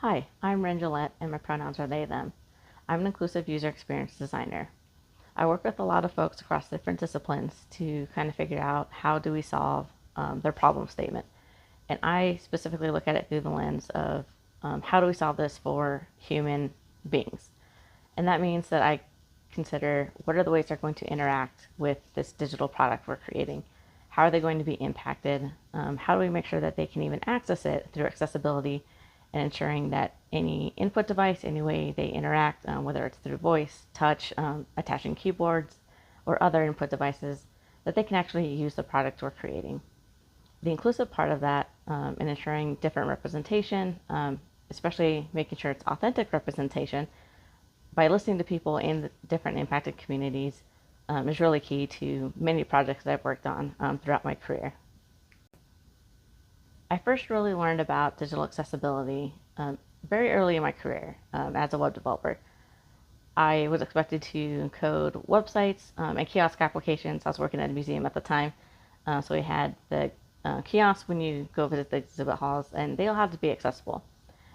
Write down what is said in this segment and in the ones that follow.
Hi, I'm Ren Gillette, and my pronouns are they, them. I'm an inclusive user experience designer. I work with a lot of folks across different disciplines to kind of figure out how do we solve their problem statement. And I specifically look at it through the lens of how do we solve this for human beings. And that means that I consider what are the ways they're going to interact with this digital product we're creating. How are they going to be impacted? How do we make sure that they can even access it through accessibility and ensuring that any input device, any way they interact, whether it's through voice, touch, attaching keyboards, or other input devices, that they can actually use the product we're creating. The inclusive part of that, in ensuring different representation, especially making sure it's authentic representation, by listening to people in the different impacted communities, is really key to many projects that I've worked on throughout my career. I first really learned about digital accessibility very early in my career as a web developer. I was expected to code websites and kiosk applications. I was working at a museum at the time, so we had the kiosks when you go visit the exhibit halls, and they all had to be accessible.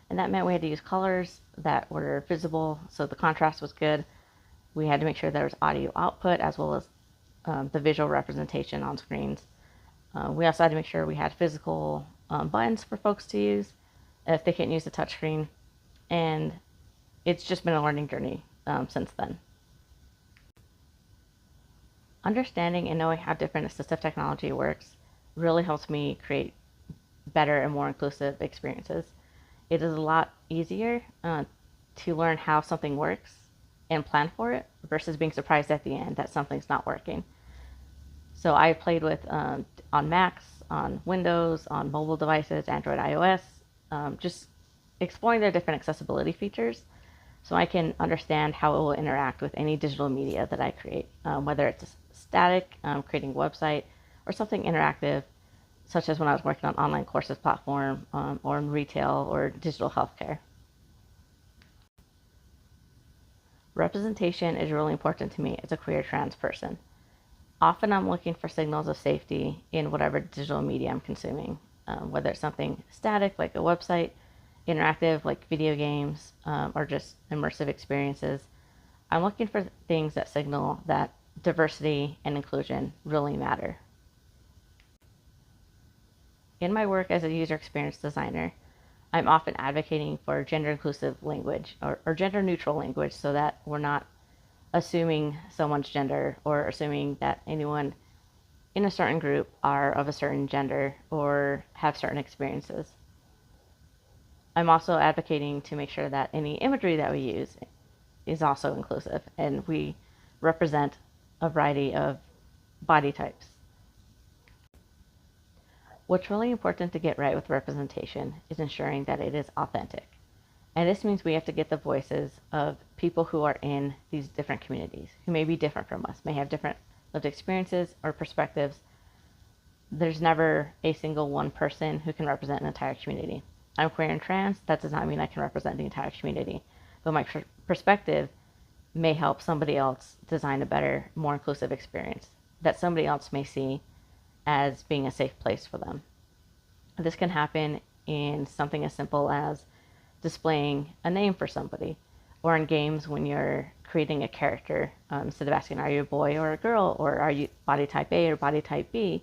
And that meant we had to use colors that were visible, so the contrast was good. We had to make sure there was audio output as well as the visual representation on screens. We also had to make sure we had physical buttons for folks to use if they can't use the touchscreen. And it's just been a learning journey since then. Understanding and knowing how different assistive technology works really helps me create better and more inclusive experiences. It is a lot easier to learn how something works and plan for it versus being surprised at the end that something's not working. So I played with on Macs, on Windows, on mobile devices, Android, iOS, just exploring their different accessibility features so I can understand how it will interact with any digital media that I create, whether it's static, creating a website, or something interactive, such as when I was working on online courses platform or in retail or digital healthcare. Representation is really important to me as a queer trans person. Often I'm looking for signals of safety in whatever digital media I'm consuming, whether it's something static like a website, interactive like video games, or just immersive experiences. I'm looking for things that signal that diversity and inclusion really matter. In my work as a user experience designer, I'm often advocating for gender inclusive language or gender neutral language so that we're not assuming someone's gender or assuming that anyone in a certain group are of a certain gender or have certain experiences. I'm also advocating to make sure that any imagery that we use is also inclusive and we represent a variety of body types. What's really important to get right with representation is ensuring that it is authentic. And this means we have to get the voices of people who are in these different communities, who may be different from us, may have different lived experiences or perspectives. There's never a single one person who can represent an entire community. I'm queer and trans, that does not mean I can represent the entire community. But my perspective may help somebody else design a better, more inclusive experience that somebody else may see as being a safe place for them. This can happen in something as simple as displaying a name for somebody, or in games when you're creating a character, instead of asking, are you a boy or a girl, or are you body type A or body type B,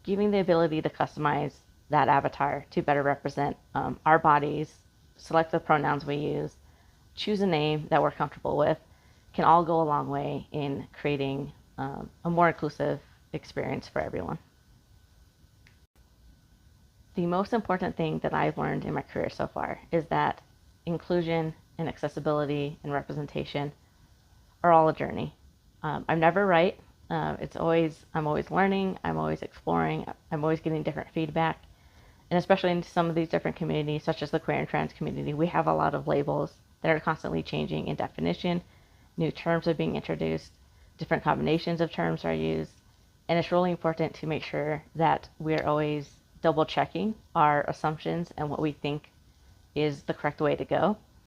giving the ability to customize that avatar to better represent our bodies, select the pronouns we use, choose a name that we're comfortable with, can all go a long way in creating a more inclusive experience for everyone. The most important thing that I've learned in my career so far is that inclusion and accessibility and representation are all a journey. I'm never right. I'm always learning. I'm always exploring. I'm always getting different feedback. And especially in some of these different communities, such as the queer and trans community, we have a lot of labels that are constantly changing in definition. New terms are being introduced. Different combinations of terms are used. And it's really important to make sure that we're always double checking our assumptions and what we think is the correct way to go,